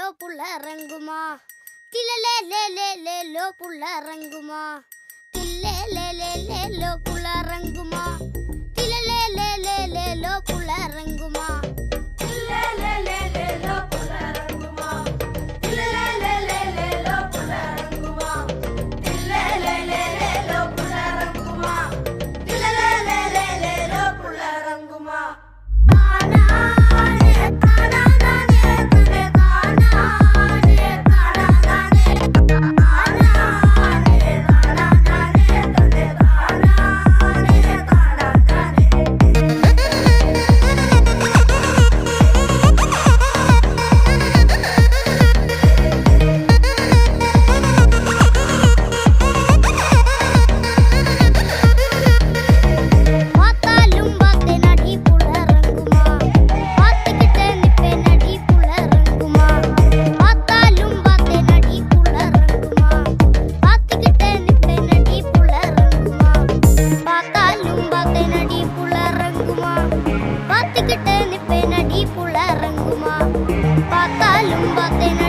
low புள்ள ரங்குமா தில்லே லே லே லே low புள்ள ரங்குமா தில்லே லே லே லே low புள்ள ரங்குமா தில்லே லே லே லே லோ புள்ள ரங்குமா தில்லே லே லே லே லோ புள்ள ரங்குமா தில்லே லே லே லே லோ புள்ள ரங்குமா தில்லே லே லே லே லோ புள்ள ரங்குமா தில்லே லே லே லே லோ புள்ள ரங்குமா பார்த்தாலும் பார்த்தேன்